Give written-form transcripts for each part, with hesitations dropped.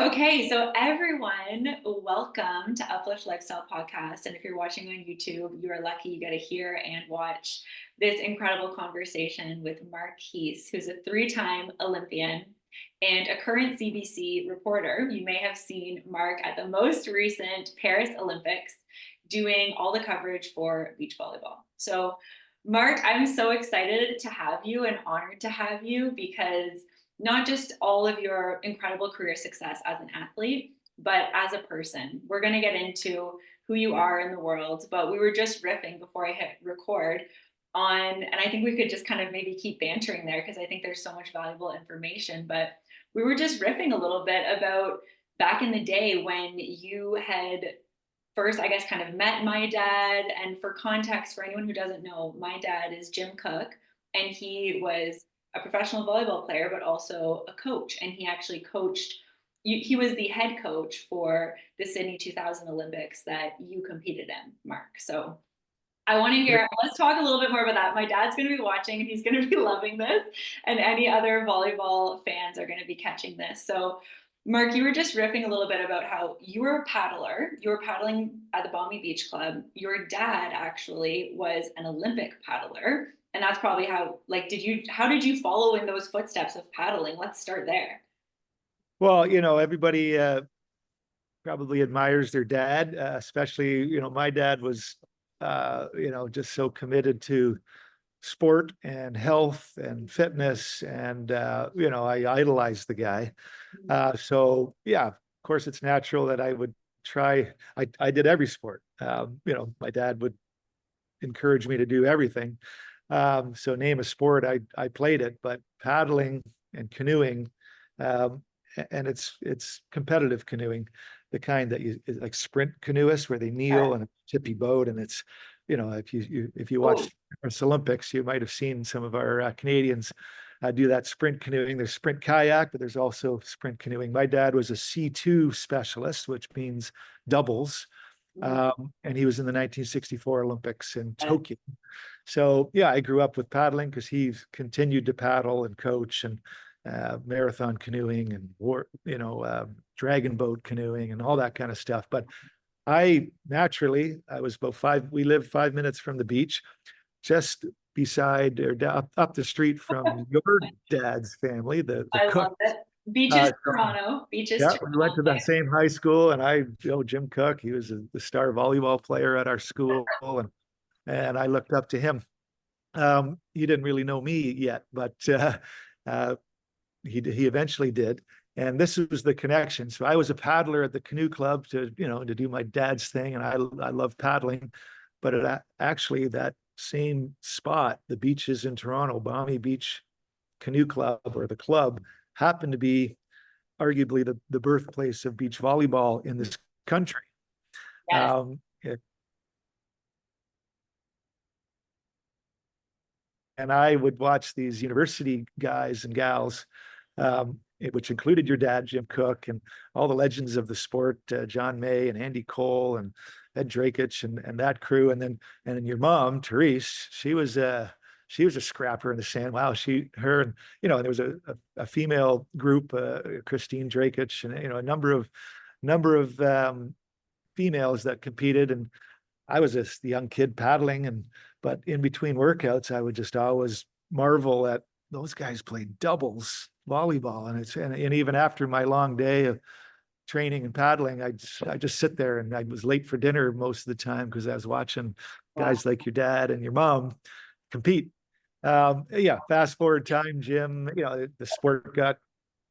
Okay, so everyone, welcome to Uplift Lifestyle Podcast. And if you're watching on YouTube, you are lucky you get to hear and watch this incredible conversation with Mark Heese, who's a three-time Olympian and a current CBC reporter. You may have seen Mark at the most recent Paris Olympics doing all the coverage for beach volleyball. So, Mark, I'm so excited to have you and honored to have you because not just all of your incredible career success as an athlete, but as a person. We're going to get into who you are in the world, but we were just riffing before I hit record on, and I think we could just kind of maybe keep bantering there because I think there's so much valuable information. But we were just riffing a little bit about back in the day when you had first, I guess, kind of met my dad. And for context, for anyone who doesn't know, my dad is Jim Cook, and he was a professional volleyball player, but also a coach. And he actually coached, he was the head coach for the Sydney 2000 Olympics that you competed in, Mark. So I want to hear, let's talk a little bit more about that. My dad's going to be watching and he's going to be loving this. And any other volleyball fans are going to be catching this. So, Mark, you were just riffing a little bit about how you were a paddler. You were paddling at the Balmy Beach Club. Your dad actually was an Olympic paddler. And that's probably how, like, how did you follow in those footsteps of paddling? Let's start there. Well, everybody probably admires their dad, especially, my dad was, just so committed to sport and health and fitness. And, I idolized the guy. So, yeah, of course, it's natural that I would try. I did every sport. My dad would encourage me to do everything. So name a sport, I played it, but paddling and canoeing, and it's competitive canoeing, the kind that you like sprint canoeists where they kneel in a tippy boat, and it's if you watch the Olympics, you might have seen some of our Canadians do that sprint canoeing. There's sprint kayak, but there's also sprint canoeing. My dad was a C2 specialist, which means doubles. And he was in the 1964 Olympics in Tokyo. So yeah, I grew up with paddling because he's continued to paddle and coach and marathon canoeing and dragon boat canoeing and all that kind of stuff. But I was we lived 5 minutes from the beach, just beside or up the street from your dad's family, the I Cook. love it. Beaches, Toronto. Beaches, Yeah, we went Toronto. to that same high school, and Jim Cook, he was the star volleyball player at our school, and I looked up to him. He didn't really know me yet, but he eventually did. And this was the connection. So I was a paddler at the canoe club to do my dad's thing, and I love paddling. But actually, that same spot, the beaches in Toronto, Balmy Beach Canoe Club or the club, happened to be arguably the birthplace of beach volleyball in this country. Yes. And I would watch these university guys and gals, which included your dad, Jim Cook, and all the legends of the sport, John May and Andy Cole and Ed Drakich and that crew. And then your mom, Therese, she was a scrapper in the sand. Wow, and there was a female group, Christine Drakich, and a number of females that competed. And I was just the young kid paddling, but in between workouts, I would just always marvel at those guys played doubles volleyball, and even after my long day of training and paddling, I just sit there, and I was late for dinner most of the time because I was watching guys like your dad and your mom compete. Yeah, fast forward time, Jim. The sport got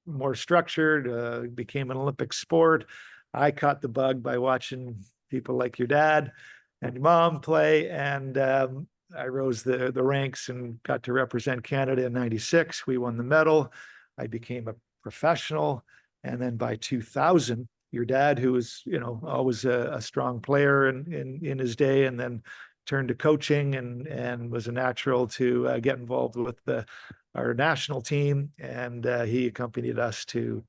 more structured, became an Olympic sport. I caught the bug by watching people like your dad and your mom play, and I rose the ranks and got to represent Canada in '96. We won the medal. I became a professional, and then by 2000, your dad, who was always a strong player in his day, and then turned to coaching and was a natural to get involved with our national team, and he accompanied us to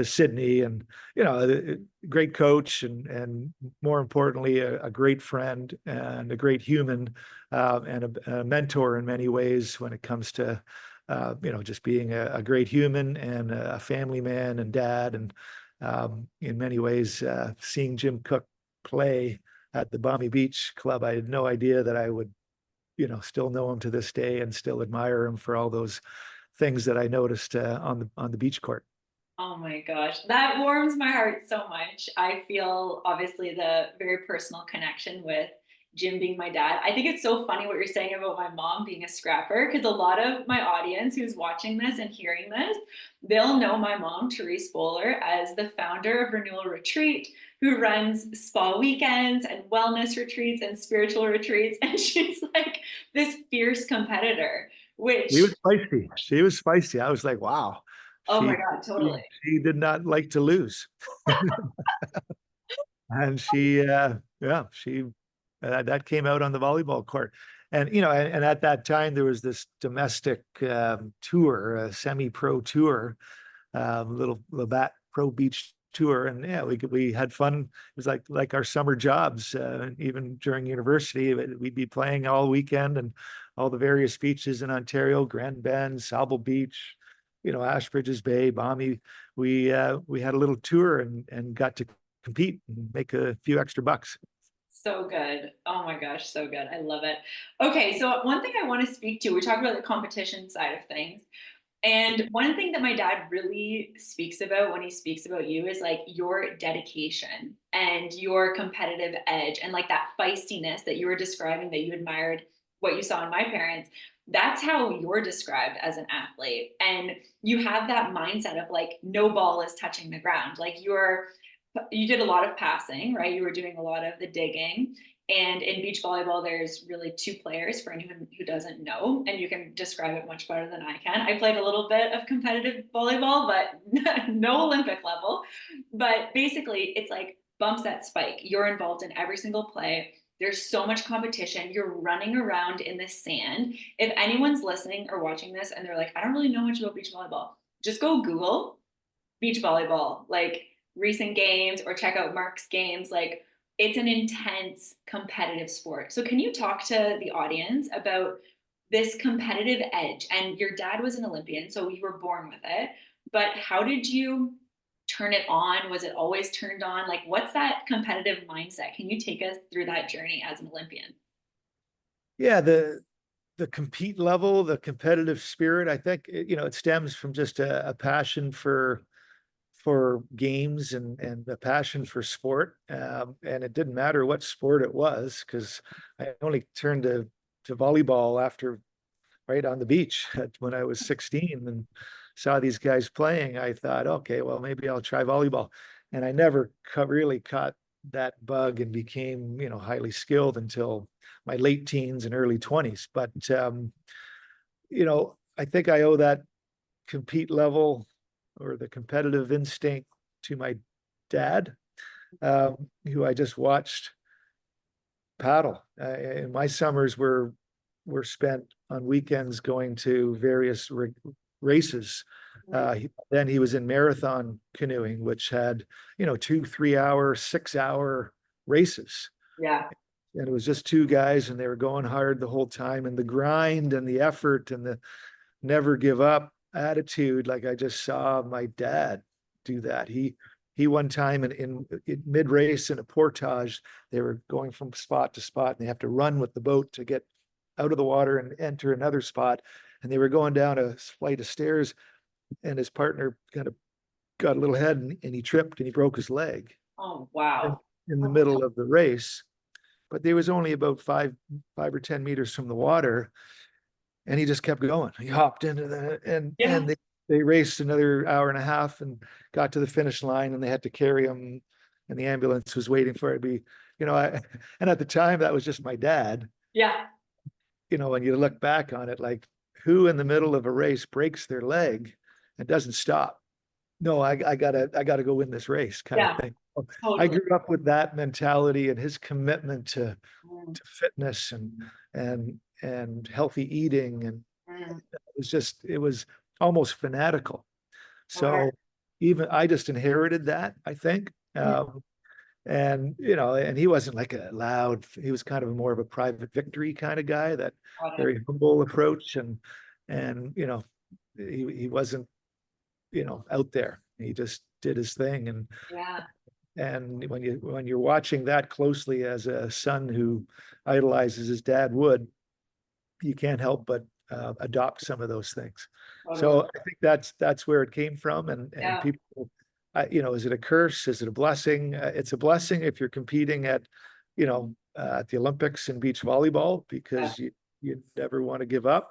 Sydney, and a great coach, and more importantly, a great friend and a great human, and a mentor in many ways when it comes to just being a great human and a family man and dad, and In many ways, seeing Jim Cook play at the Balmy Beach Club, I had no idea that I would, still know him to this day and still admire him for all those things that I noticed on the beach court. Oh my gosh, that warms my heart so much. I feel obviously the very personal connection with Jim being my dad. I think it's so funny what you're saying about my mom being a scrapper because a lot of my audience who's watching this and hearing this, they'll know my mom, Therese Bowler, as the founder of Renewal Retreat, who runs spa weekends and wellness retreats and spiritual retreats. And she's like this fierce competitor, She which, was feisty. She was feisty. I was like, wow, oh my she God, she, totally. she did not like to lose. And she that came out on the volleyball court. And and at that time there was this domestic tour, a semi-pro tour, little Labatt Pro Beach tour, and yeah, we had fun. It was like our summer jobs. Even during university, we'd be playing all weekend and all the various beaches in Ontario, Grand Bend, Sauble Beach, Ashbridges Bay, Balmy. We had a little tour and got to compete and make a few extra bucks. So good. Oh my gosh, so good. I love it. Okay, so one thing I want to speak to, we talked about the competition side of things. And one thing that my dad really speaks about when he speaks about you is like your dedication and your competitive edge and like that feistiness that you were describing that you admired what you saw in my parents. That's how you're described as an athlete. And you have that mindset of like no ball is touching the ground. Like you did a lot of passing, right? You were doing a lot of the digging. And in beach volleyball, there's really two players for anyone who doesn't know, and you can describe it much better than I can. I played a little bit of competitive volleyball, but no Olympic level. But basically, it's like bumps that spike. You're involved in every single play. There's so much competition. You're running around in the sand. If anyone's listening or watching this and they're like, I don't really know much about beach volleyball, just go Google beach volleyball, like recent games, or check out Mark's games. Like it's an intense competitive sport. So can you talk to the audience about this competitive edge? And your dad was an Olympian, so you were born with it. But how did you turn it on? Was it always turned on? Like what's that competitive mindset? Can you take us through that journey as an Olympian? Yeah, the compete level, the competitive spirit, I think it stems from just a passion for games and a passion for sport. And it didn't matter what sport it was, because I only turned to volleyball after right on the beach when I was 16 and saw these guys playing. I thought, okay, well, maybe I'll try volleyball. And I never really caught that bug and became, highly skilled until my late teens and early 20s. But, I think I owe that compete level or the competitive instinct to my dad, who I just watched paddle. And my summers were spent on weekends going to various races. Then he was in marathon canoeing, which had 2, 3 hour, 6 hour races. Yeah. And it was just two guys, and they were going hard the whole time. And the grind and the effort and the never give up attitude, like I just saw my dad do that. He one time in mid race in a portage, they were going from spot to spot, and they have to run with the boat to get out of the water and enter another spot. And they were going down a flight of stairs, and his partner kind of got a little ahead, and he tripped and he broke his leg Oh, in, wow. in the middle of the race. But they was only about 5 or 10 meters from the water, and he just kept going. He hopped into the Yeah. and they raced another hour and a half and got to the finish line, and they had to carry him, and the ambulance was waiting for it to be, and at the time that was just my dad. Yeah. When you look back on it, like who in the middle of a race breaks their leg and doesn't stop? No, I gotta go win this race kind of Yeah. thing. I Totally. grew up with that mentality and his commitment Mm, to fitness and healthy eating, and mm. it was almost fanatical. Okay. So even I just inherited that, I think. Mm, And and he wasn't like a loud, he was kind of more of a private victory kind of guy, that got it. very humble approach. And he wasn't out there. He just did his thing. Yeah, And when you're watching that closely as a son who idolizes his dad would, you can't help but adopt some of those things. totally. So I think that's where it came from. And Yeah, people, is it a curse? Is it a blessing? It's a blessing if you're competing at the Olympics in beach volleyball, yeah. because you never want to give up.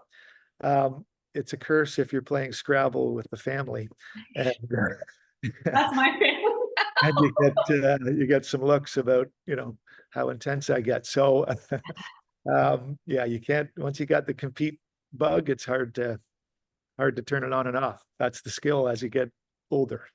Um, it's a curse if you're playing Scrabble with the family, and That's my family. and you get some looks about how intense I get. So yeah, you can't, once you got the compete bug, it's hard to turn it on and off. That's the skill as you get older.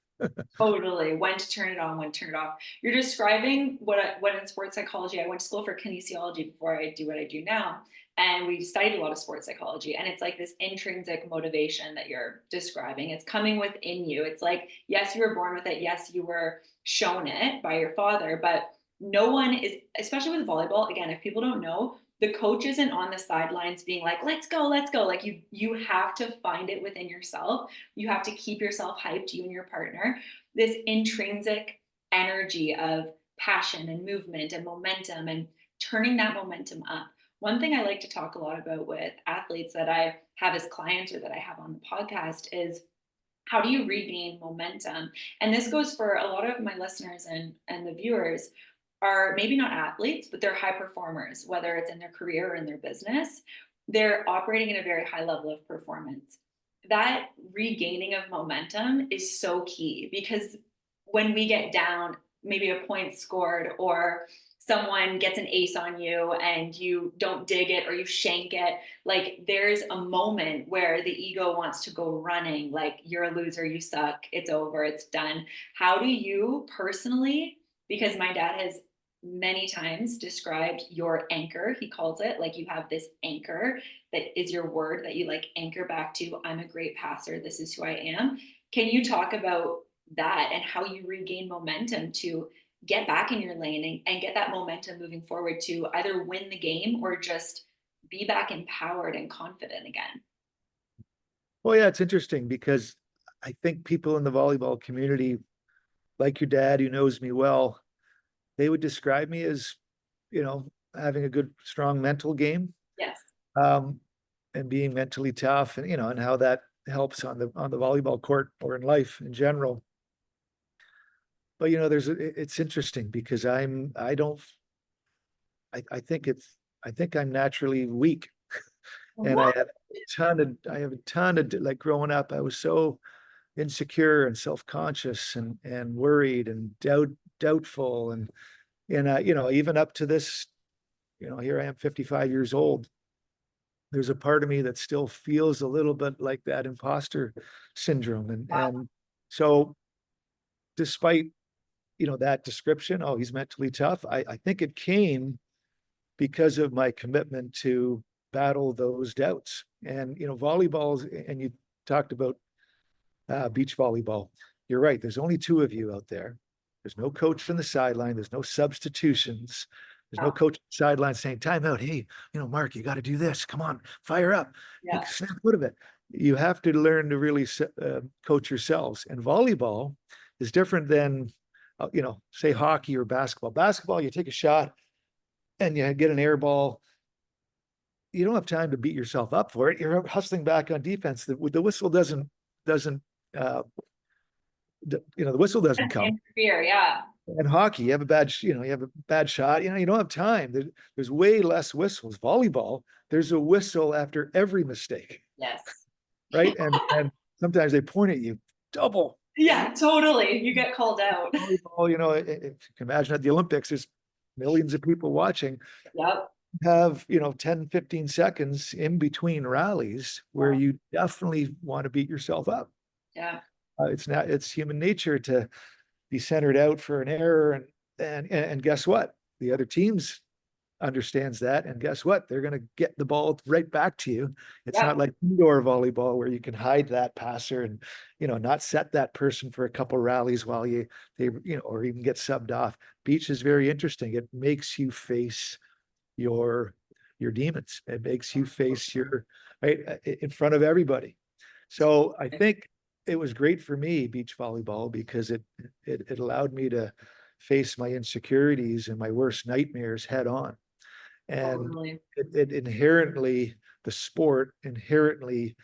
Totally. When to turn it on, when to turn it off. You're describing what in sports psychology, I went to school for kinesiology before I do what I do now. And we studied a lot of sports psychology. And it's like this intrinsic motivation that you're describing. It's coming within you. It's like, yes, you were born with it. Yes, you were shown it by your father. But no one is, especially with volleyball, again, if people don't know, the coach isn't on the sidelines being like, let's go, let's go. Like you have to find it within yourself. You have to keep yourself hyped, you and your partner, this intrinsic energy of passion and movement and momentum and turning that momentum up. One thing I like to talk a lot about with athletes that I have as clients or that I have on the podcast is how do you regain momentum? And this goes for a lot of my listeners and the viewers are maybe not athletes, but they're high performers, whether it's in their career or in their business. They're operating at a very high level of performance. That regaining of momentum is so key because when we get down, maybe a point scored or someone gets an ace on you and you don't dig it or you shank it, like there's a moment where the ego wants to go running, like you're a loser, you suck, it's over, it's done. How do you personally, because my dad has many times described your anchor, he calls it, like you have this anchor that is your word that you like anchor back to, I'm a great passer, this is who I am. Can you talk about that and how you regain momentum to get back in your lane and get that momentum moving forward to either win the game or just be back empowered and confident again? Well, yeah, it's interesting because I think people in the volleyball community, like your dad, who knows me well, they would describe me as, having a good, strong mental game, Yes. um, and being mentally tough, and and how that helps on the volleyball court or in life in general. But it's interesting because I don't, I think I think I'm naturally weak, and What? I have a ton of, like, growing up, I was so insecure and self-conscious and worried and doubtful, and even up to this, here I am 55 years old. There's a part of me that still feels a little bit like that imposter syndrome. And so despite, that description, oh, he's mentally tough, I think it came because of my commitment to battle those doubts. And, volleyballs, and you talked about beach volleyball. You're right. There's only two of you out there. There's no coach on the sideline. There's no substitutions. There's no Oh, coach on the sideline saying, time out. Hey, Mark, you got to do this. Come on, fire up. yeah. Snap out of it. You have to learn to really coach yourselves. And volleyball is different than, say hockey or basketball. Basketball, you take a shot and you get an air ball. You don't have time to beat yourself up for it. You're hustling back on defense. The whistle doesn't uh, the whistle doesn't come. Interfere, yeah. In hockey, you have a bad shot, you don't have time. There's way less whistles. Volleyball, there's a whistle after every mistake, Yes. right? And sometimes they point at you double. Yeah, totally. You get called out. Volleyball, if you can imagine at the Olympics, there's millions of people watching. Yep. Have 10, 15 seconds in between rallies where Yeah. you definitely want to beat yourself up. Yeah. It's human nature to be centered out for an error, and guess what? The other teams understands that, and guess what? They're going to get the ball right back to you. It's Yeah. not like indoor volleyball where you can hide that passer and not set that person for a couple rallies while or even get subbed off. Beach is very interesting. It makes you face your demons. It makes you face your, right, in front of everybody. So I think it was great for me, beach volleyball, because it allowed me to face my insecurities and my worst nightmares head on. And Totally. it inherently, the sport inherently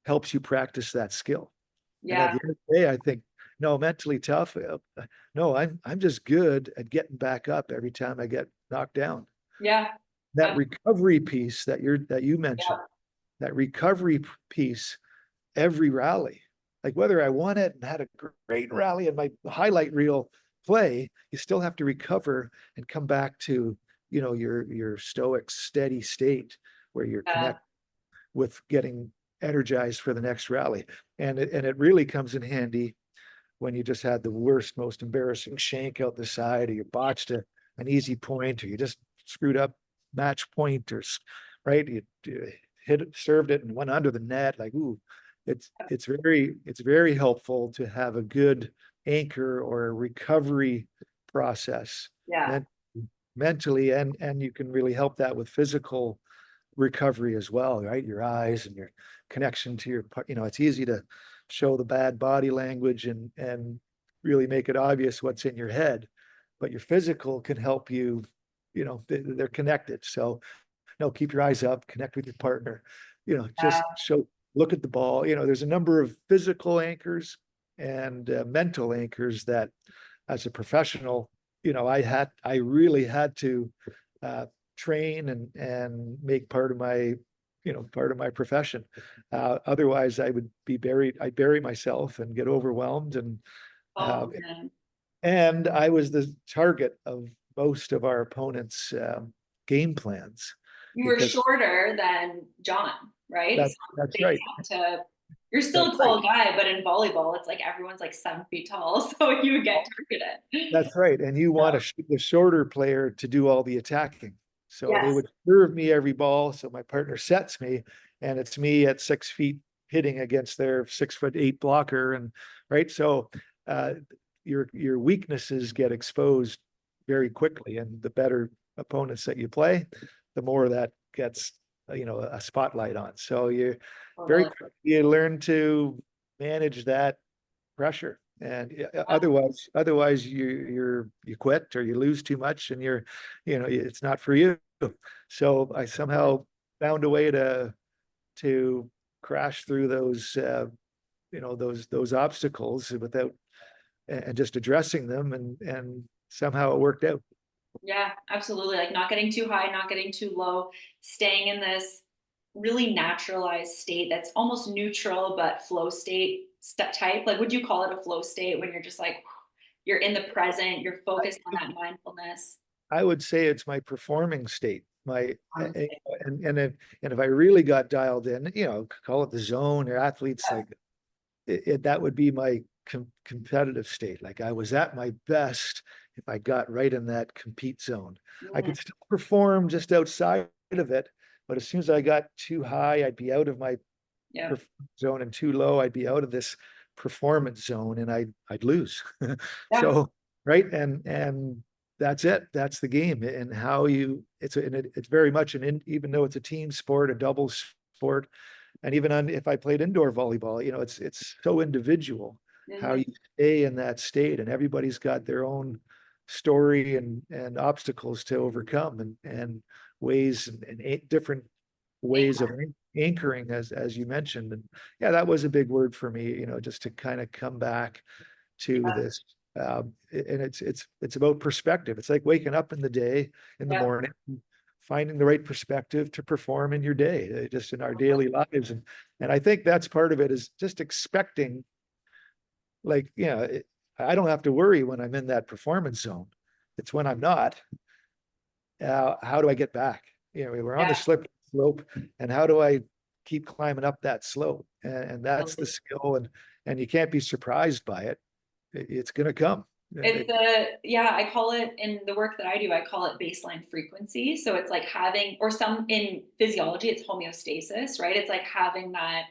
helps you practice that skill. And at Yeah. the end of the day, I think, no, mentally tough. No, I'm just good at getting back up every time I get knocked down. Yeah. That Um, recovery piece that you mentioned, yeah. that recovery piece, every rally, like whether I won it and had a great rally and my highlight reel play, you still have to recover and come back to, your stoic, steady state where you're Yeah. connected with getting energized for the next rally. And it really comes in handy when you just had the worst, most embarrassing shank out the side, or you botched an easy point, or you just screwed up match point, or right, you hit it, served it, and went under the net. Like, ooh, it's very helpful to have a good anchor or a recovery process Yeah. men- mentally, and you can really help that with physical recovery as well, right? Your eyes and your connection to it's easy to show the bad body language and really make it obvious what's in your head, but your physical can help you, they're connected. So no, keep your eyes up, connect with your partner, just Yeah. look at the ball. There's a number of physical anchors and mental anchors that as a professional, I really had to uh, train and make part of my profession. Otherwise, I would be buried. I bury myself and get overwhelmed, uh, Oh man. and I was the target of most of our opponents' game plans You were because shorter than John, right? that So that's they right. tend to, you're still That's a right. tall guy, but in volleyball, it's like everyone's like 7 feet tall. So you would get targeted. That's right. And you want the shorter player to do all the attacking. So they Yes. would serve me every ball. So my partner sets me, and it's me at 6 feet hitting against their 6'8" blocker. And right. So uh, your weaknesses get exposed very quickly. And the better opponents that you play, the more that gets a spotlight on. So you very Totally. quickly you learn to manage that pressure. And Yeah. otherwise you quit or you lose too much, and it's not for you. So I somehow found a way to crash through those obstacles without, and just addressing them, and somehow it worked out. Yeah, absolutely. Like not getting too high, not getting too low, staying in this really naturalized state that's almost neutral but flow state type. Like, would you call it a flow state when you're just like you're in the present, you're focused on that mindfulness? I would say it's my performing state. My Honestly. and if I really got dialed in, call it the zone, or athletes like that would be my competitive state. Like I was at my best if I got right in that compete zone. I Mm, could still perform just outside of it, but as soon as I got too high, I'd be out of my yeah. performance zone, and too low, I'd be out of this performance zone, and I'd lose. Yeah. So right, and that's it. That's the game, and how you it's very much even though it's a team sport, a double sport, and even if I played indoor volleyball, it's so individual how Mhm. you stay in that state, and everybody's got their own story and obstacles to overcome, and ways and different ways of anchoring, as you mentioned. And yeah, that was a big word for me, just to kind of come back to Yeah. this. And it's about perspective. It's like waking up in the Yeah. morning, finding the right perspective to perform in your day, just in our daily lives. And I think that's part of it, is just expecting, like, I don't have to worry when I'm in that performance zone. It's when I'm not. How do I get back? We're on the Yeah. slippery slope, and how do I keep climbing up that slope? And that's the skill, and you can't be surprised by it. It's going to come. It's a, yeah, I call it in the work that I do, I call it baseline frequency. So it's like having, or some in physiology, it's homeostasis, right? It's like having that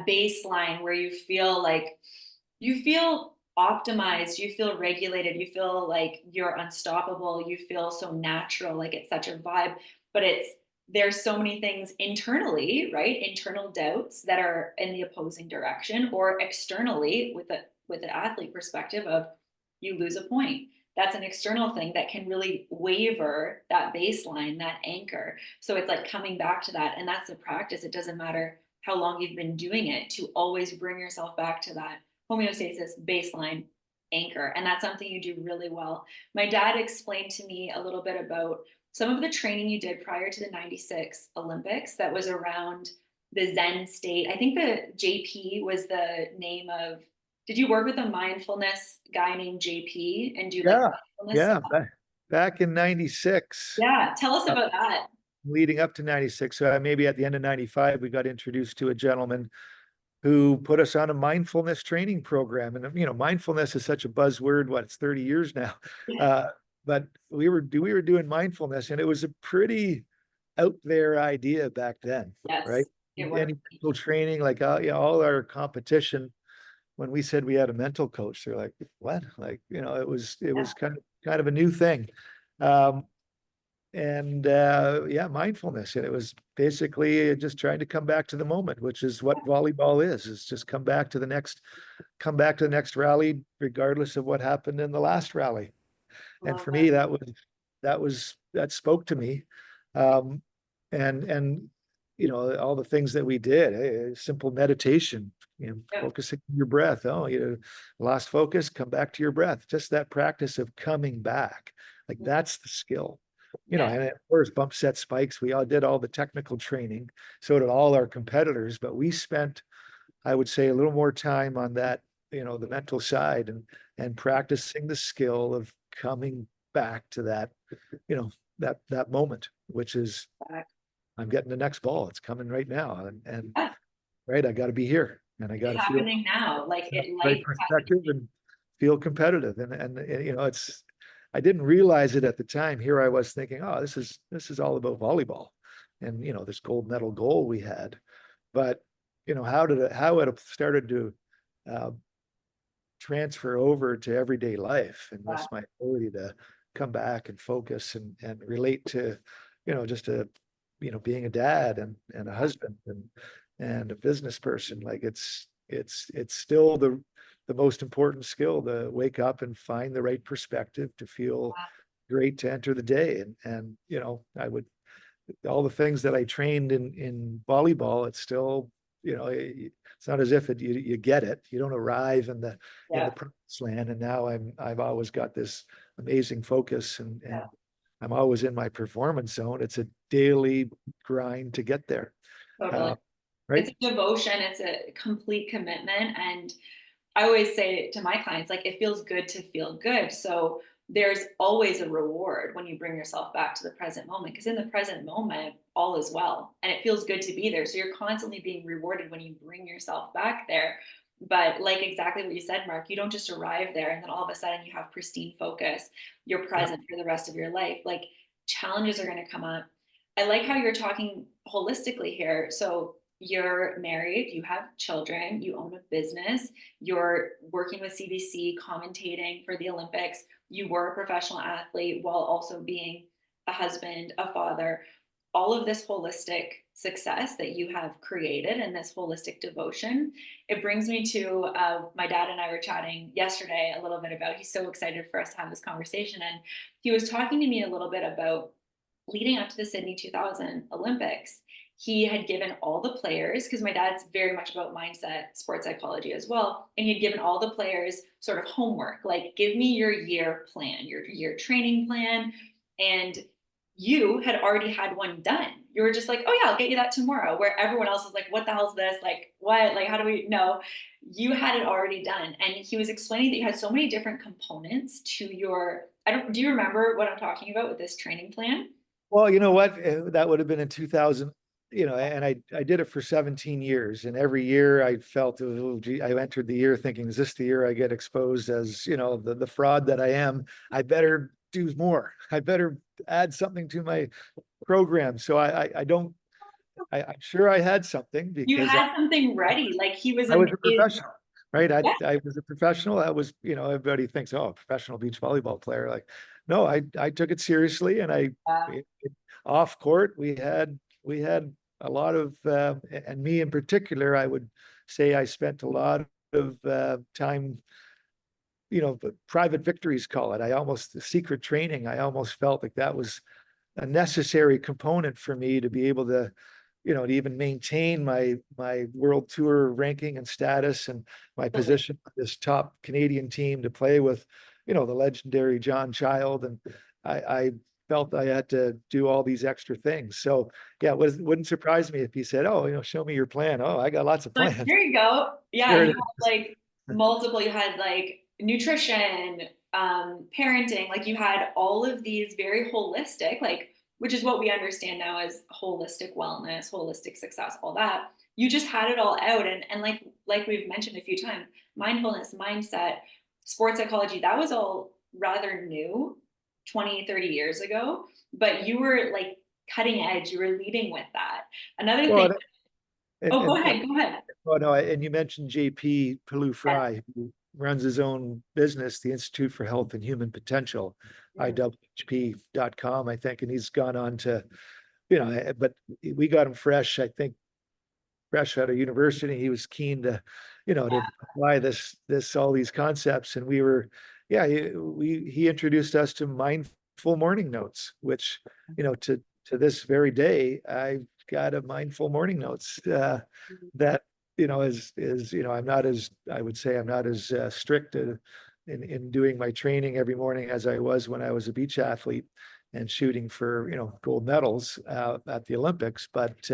baseline where you feel like you feel optimized, you feel regulated, you feel like you're unstoppable, you feel so natural, like it's such a vibe, but it's there's so many things internally, right? Internal doubts that are in the opposing direction, or externally with the athlete perspective of you lose a point. That's an external thing that can really waver that baseline, that anchor. So it's like coming back to that. And that's the practice. It doesn't matter how long you've been doing it, to always bring yourself back to that homeostasis baseline anchor. And that's something you do really well. My dad explained to me a little bit about some of the training you did prior to the 96 Olympics that was around the Zen state. I think the JP was the name of, did you work with a mindfulness guy named JP and do like Yeah, mindfulness yeah. stuff? Back in 96, Yeah, tell us about that. leading up to 96. So maybe at the end of 95, we got introduced to a gentleman who put us on a mindfulness training program. And, mindfulness is such a buzzword. What, it's 30 years now. Yeah. Uh, but we were doing mindfulness, and it was a pretty out there idea back then, right? Yes, it was. Any mental training, like all our competition, when we said we had a mental coach, they're like, what? Like, it Yeah, was kind of a new thing. And yeah, mindfulness. And it was basically just trying to come back to the moment, which is what volleyball is just come back to the next rally, regardless of what happened in the last rally. And love for that. me, that spoke to me. Um, and all the things that we did, simple meditation, Yeah. focusing on your breath. Oh, lost focus, come back to your breath. Just that practice of coming back, like that's the skill. Yeah. And of course, bump set spikes. We all did all the technical training. So did all our competitors, but we spent, I would say, a little more time on that, the mental side, and practicing the skill of coming back to that, that moment, which is, I'm getting the next ball. It's coming right now. And Yeah. right, I got to be here, and I got It's to feel happening now. Like it, right life is perspective happening. and feel competitive. I didn't realize it at the time. Here I was thinking, oh, this is all about volleyball, and this gold medal goal we had. But how it started to uh, transfer over to everyday life, and Yeah. that's my ability to come back and focus and relate to, just being a dad and a husband and a business person. Like it's still the most important skill, to wake up and find the right perspective, to feel great, to enter the day. And I would, all the things that I trained in volleyball, it's still, it's not as if you get it. You don't arrive in the Yeah. promised land. And now I've always got this amazing focus, Yeah. and I'm always in my performance zone. It's a daily grind to get there. Totally. Uh, right. It's a devotion. It's a complete commitment. And I always say to my clients, like, it feels good to feel good. So there's always a reward when you bring yourself back to the present moment, because in the present moment, all is well and it feels good to be there. So you're constantly being rewarded when you bring yourself back there. But like exactly what you said, Mark, you don't just arrive there and then all of a sudden you have pristine focus. You're Yeah. present for the rest of your life. Like challenges are going to come up. I like how you're talking holistically here. So you're married, you have children, you own a business, you're working with CBC, commentating for the Olympics. You were a professional athlete while also being a husband, a father. All of this holistic success that you have created and this holistic devotion, it brings me to my dad and I were chatting yesterday a little bit about, he's so excited for us to have this conversation. And he was talking to me a little bit about leading up to the Sydney 2000 Olympics, he had given all the players, because my dad's very much about mindset, sports psychology as well. And he had given all the players sort of homework, like, give me your year plan, your year training plan. And you had already had one done. You were just like, oh, yeah, I'll get you that tomorrow. Where everyone else is like, what the hell's this? Like, what? Like, how do we know? You had it already done. And he was explaining that you had so many different components to your, do you remember what I'm talking about with this training plan? Well, you know what? That would have been in 2000, and I did it for 17 years. And every year I felt, oh, gee, I entered the year thinking, is this the year I get exposed as, the fraud that I am? I better do more. I better add something to my program. So I don't, I'm sure I had something You because had something ready. Like he was I was a amazing. professional. right? Yeah. I was a professional. I was, everybody thinks, oh, professional beach volleyball player. Like, no, I took it seriously, and off court, we had a lot of, and me in particular, I would say I spent a lot of time, private victories call it. The secret training. I almost felt like that was a necessary component for me to be able to, to even maintain my world tour ranking and status, and my Totally. position on this top Canadian team to play with, the legendary John Child. And I felt I had to do all these extra things. So yeah, wouldn't surprise me if he said, "Oh, show me your plan." Oh, I got lots of Like, plans. here you go. Yeah, Here you it had is. like multiple, you had like nutrition, parenting, like you had all of these very holistic, like, which is what we understand now as holistic wellness, holistic success, all that. You just had it all out. And like we've mentioned a few times, mindfulness, mindset, sports psychology, that was all rather new 20, 30 years ago, but you were like cutting edge, you were leading with that. Another thing, Well, and oh, go and ahead, go ahead. oh no, and you mentioned JP Palou Yes. Fry, who runs his own business, the Institute for Health and Human Potential, Mm. IWHP.com, I think, and he's gone on to, but we got him fresh, I think, fresh out of university. He was keen to, to apply all these concepts, and we were, yeah, he introduced us to mindful morning notes, which, to this very day, I've got a mindful morning notes that, I'm not as, I would say I'm not as strict in doing my training every morning as I was when I was a beach athlete and shooting for, gold medals at the Olympics. But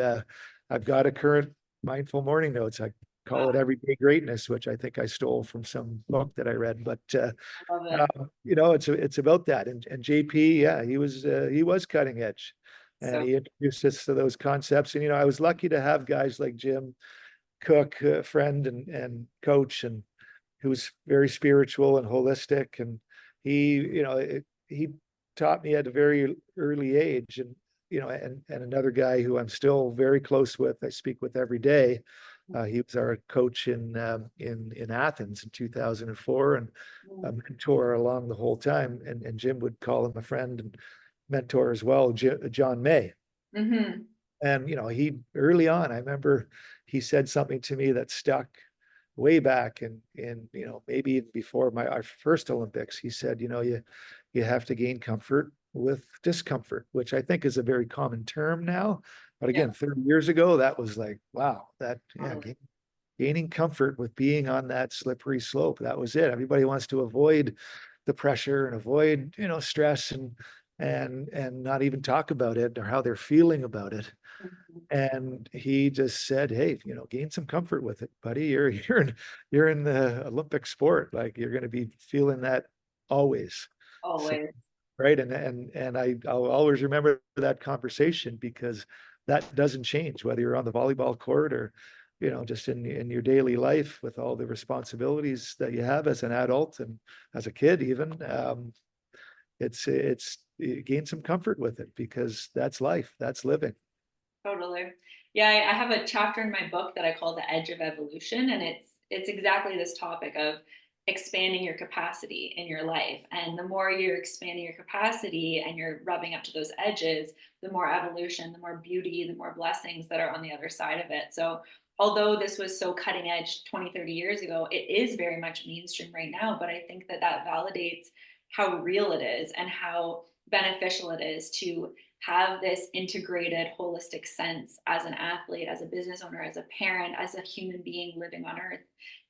I've got a current mindful morning notes. I call it Wow, Everyday Greatness, which I think I stole from some book that I read. But I love it. it's about that. And JP, yeah, he was cutting edge, and So he introduced us to those concepts. And I was lucky to have guys like Jim Cook, a friend and coach, and who was very spiritual and holistic. And he taught me at a very early age. And and another guy who I'm still very close with, I speak with every day. He was our coach in Athens in 2004, and a mentor along the whole time. And Jim would call him a friend and mentor as well, John May. mm-hmm. And he early on, I remember he said something to me that stuck way back in maybe even before our first Olympics. He said, you have to gain comfort with discomfort, which I think is a very common term now. But Yeah, again, 30 years ago, that was like, wow, totally. gaining comfort with being on that slippery slope. That was it. Everybody wants to avoid the pressure and avoid, stress, and not even talk about it or how they're feeling about it. Mhm. And he just said, "Hey, gain some comfort with it, buddy. You're in the Olympic sport. Like, you're going to be feeling that always." So, Always. right. And I'll always remember that conversation, because that doesn't change whether you're on the volleyball court or, just in your daily life with all the responsibilities that you have as an adult and as a kid even. It's gain some comfort with it, because that's life, that's living. Totally. Yeah, I have a chapter in my book that I call The Edge of Evolution, and it's exactly this topic of expanding your capacity in your life. And the more you're expanding your capacity and you're rubbing up to those edges, the more evolution, the more beauty, the more blessings that are on the other side of it. So although this was so cutting edge 20, 30 years ago, it is very much mainstream right now. But I think that that validates how real it is and how beneficial it is to have this integrated holistic sense as an athlete, as a business owner, as a parent, as a human being living on earth,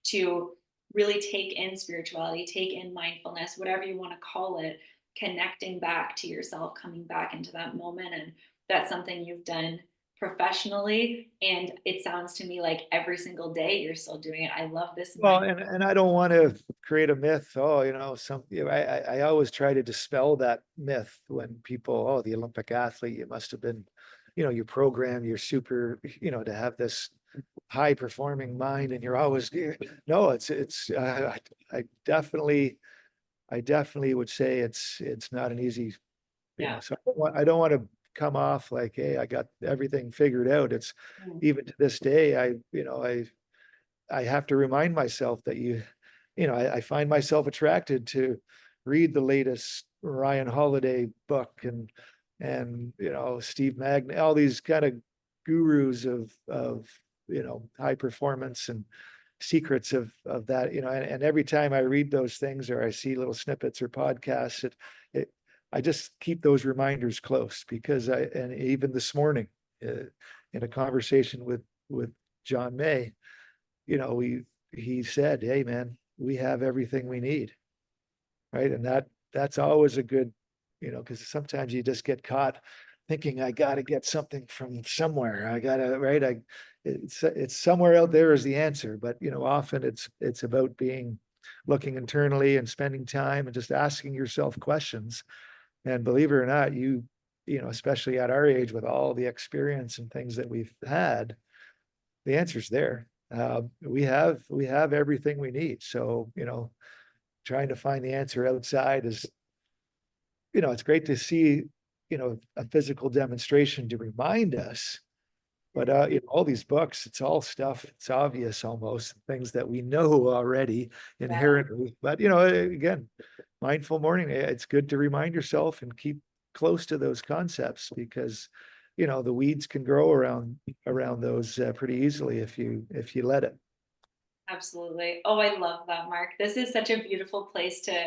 to really take in spirituality, take in mindfulness, whatever you want to call it, connecting back to yourself, coming back into that moment. And that's something you've done professionally, and it sounds to me like every single day you're still doing it. I love this Well, mind. and I don't want to create a myth. Oh, I always try to dispel that myth when people, oh, the Olympic athlete, you must have been, you program, you're super, to have this high performing mind, and you're always, no, I definitely would say it's not an easy, Yeah. so I don't want to come off like, hey, I got everything figured out. It's Mm. even to this day, I I have to remind myself that I find myself attracted to read the latest Ryan Holiday book and Steve Magna, all these kind of gurus of high performance and secrets of that, and every time I read those things or I see little snippets or podcasts, it I just keep those reminders close because and even this morning, in a conversation with John May, he said, "Hey man, we have everything we need," right? And that's always a good, because sometimes you just get caught thinking I got to get something from somewhere. I gotta, right? It's somewhere out there is the answer, but often it's about looking internally and spending time and just asking yourself questions. And believe it or not, especially at our age with all the experience and things that we've had, the answer's there. We have everything we need. So, trying to find the answer outside is, it's great to see, a physical demonstration to remind us. But all these books, it's all stuff, it's obvious almost, things that we know already Yeah, inherently. But again, mindful morning, it's good to remind yourself and keep close to those concepts because the weeds can grow around those pretty easily if you let it. absolutely. Oh, I love that, Mark. This is such a beautiful place to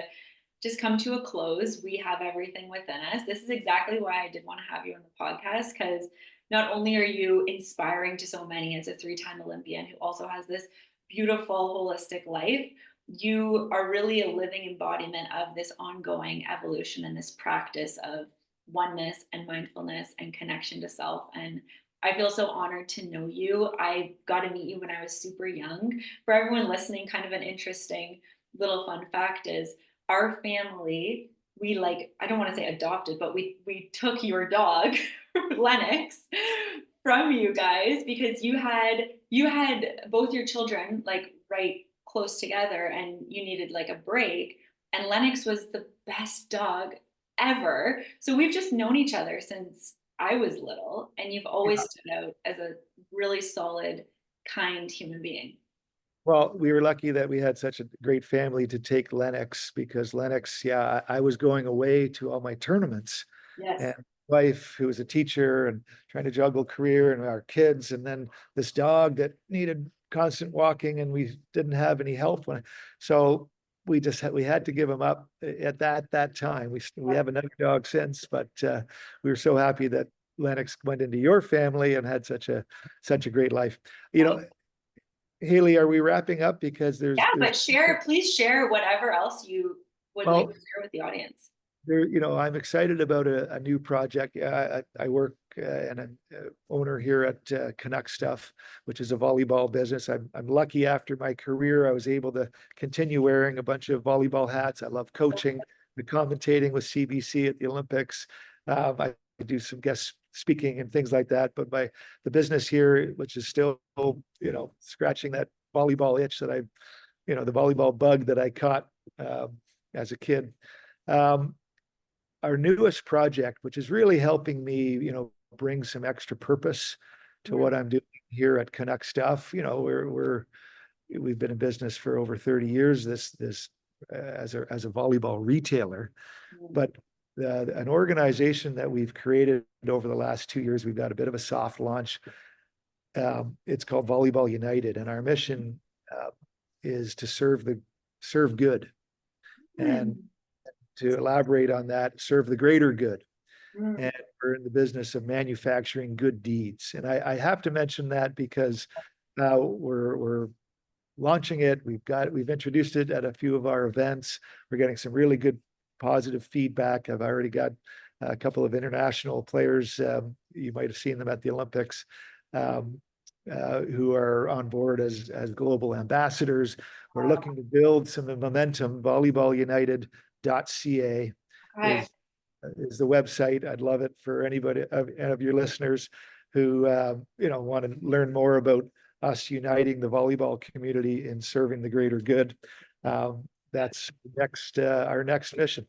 just come to a close. We have everything within us. This is exactly why I did want to have you on the podcast because not only are you inspiring to so many as a three-time Olympian who also has this beautiful holistic life, you are really a living embodiment of this ongoing evolution and this practice of oneness and mindfulness and connection to self. And I feel so honored to know you. I got to meet you when I was super young. For everyone listening, kind of an interesting little fun fact is our family, we like, I don't want to say adopted, but we took your dog, Lennox, from you guys because you had both your children like right close together and you needed like a break. And Lennox was the best dog ever. So we've just known each other since I was little, and you've always stood out as a really solid, kind human being. Well, we were lucky that we had such a great family to take Lennox because Lennox, yeah, I was going away to all my tournaments Yes. and wife who was a teacher and trying to juggle career and our kids, and then this dog that needed constant walking and we didn't have any help so we had to give him up at that time. We have another dog since, but we were so happy that Lennox went into your family and had such a great life. You know, Haley, are we wrapping up? Because Yeah, there's but please share whatever else you would like well, to share with the audience. I'm excited about a new project. I work and I'm owner here at Canuck Stuff, which is a volleyball business. I'm lucky after my career, I was able to continue wearing a bunch of volleyball hats. I love coaching, the commentating with CBC at the Olympics. I do some guest speaking and things like that. But the business here, which is still, scratching that volleyball itch the volleyball bug that I caught as a kid. Um, our newest project, which is really helping me, bring some extra purpose to Mm, what I'm doing here at Canuck Stuff. We've been in business for over 30 years. This as a volleyball retailer, mm, but an organization that we've created over the last 2 years. We've got a bit of a soft launch. It's called Volleyball United, and our mission is to serve good, and mm, to elaborate on that, serve the greater good. mm. And we're in the business of manufacturing good deeds. And I have to mention that because we're launching it. We've introduced it at a few of our events. We're getting some really good positive feedback. I've already got a couple of international players. You might have seen them at the Olympics. Um, who are on board as global ambassadors. We're looking to build some momentum. Volleyballunited.ca Okay. is is the website. I'd love it for anybody of your listeners who want to learn more about us uniting the volleyball community in serving the greater good. That's our next mission.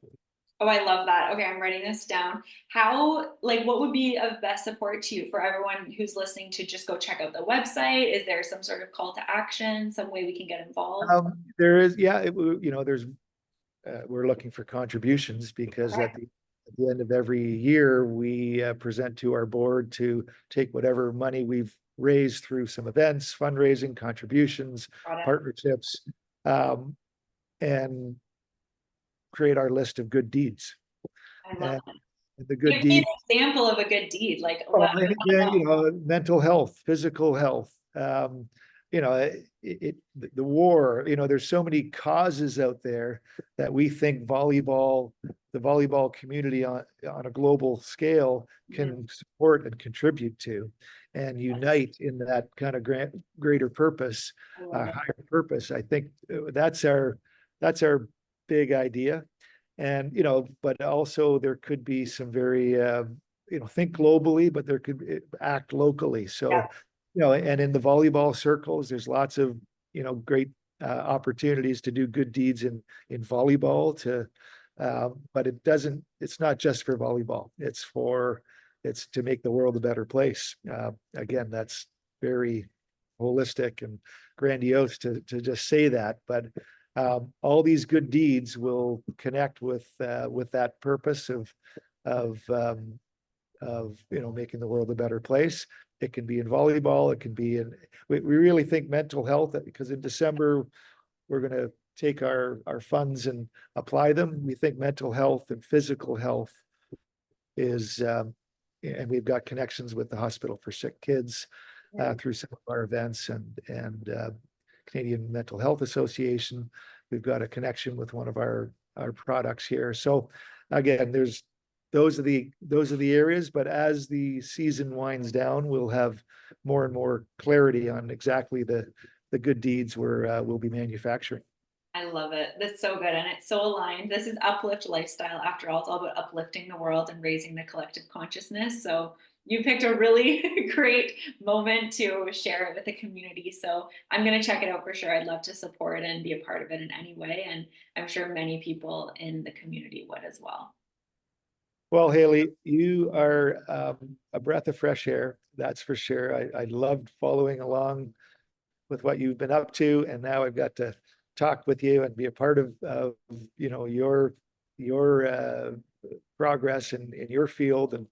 Oh, I love that. Okay, I'm writing this down. How, like, what would be of best support to you for everyone who's listening to just go check out the website? Is there some sort of call to action, some way we can get involved? There is, yeah, there's we're looking for contributions because Okay, at the end of every year, we present to our board to take whatever money we've raised through some events, fundraising, contributions, got it. partnerships, um, and create our list of good deeds. I love And that. the good Give me an deeds, example of a good deed. Like, well, what? I want to know. mental health, physical health, you know, the war, there's so many causes out there that we think the volleyball community on a global scale Mhm. can support and contribute to and Yes, unite in that kind of greater purpose, I love it. higher purpose. I think that's our big idea. And, but also there could be some very, think globally, but there could act locally. Yeah, So, and in the volleyball circles, there's lots of, great opportunities to do good deeds in volleyball but it's not just for volleyball. It's to make the world a better place. Again, that's very holistic and grandiose to just say that, but all these good deeds will connect with that purpose of making the world a better place. It can be in volleyball. It can be in. We really think mental health because in December we're going to take our funds and apply them. We think mental health and physical health is, and we've got connections with the Hospital for Sick Kids yeah, through some of our events and Canadian Mental Health Association. We've got a connection with one of our products here. So again, those are the areas, but as the season winds down, we'll have more and more clarity on exactly the good deeds we'll be manufacturing. I love it. That's so good. And it's so aligned. This is uplift lifestyle. After all, it's all about uplifting the world and raising the collective consciousness. So you picked a really great moment to share it with the community. So I'm going to check it out for sure. I'd love to support and be a part of it in any way. And I'm sure many people in the community would as well. Well, Haley, you are a breath of fresh air, that's for sure. I loved following along with what you've been up to, and now I've got to talk with you and be a part of your progress in your field. And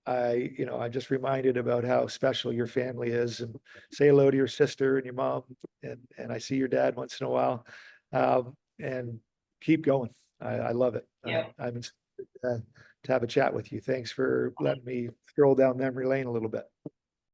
I'm just reminded about how special your family is, and say hello to your sister and your mom, and I see your dad once in a while, and keep going. I love it. Yeah. I'm to have a chat with you. Thanks for letting me stroll down memory lane a little bit.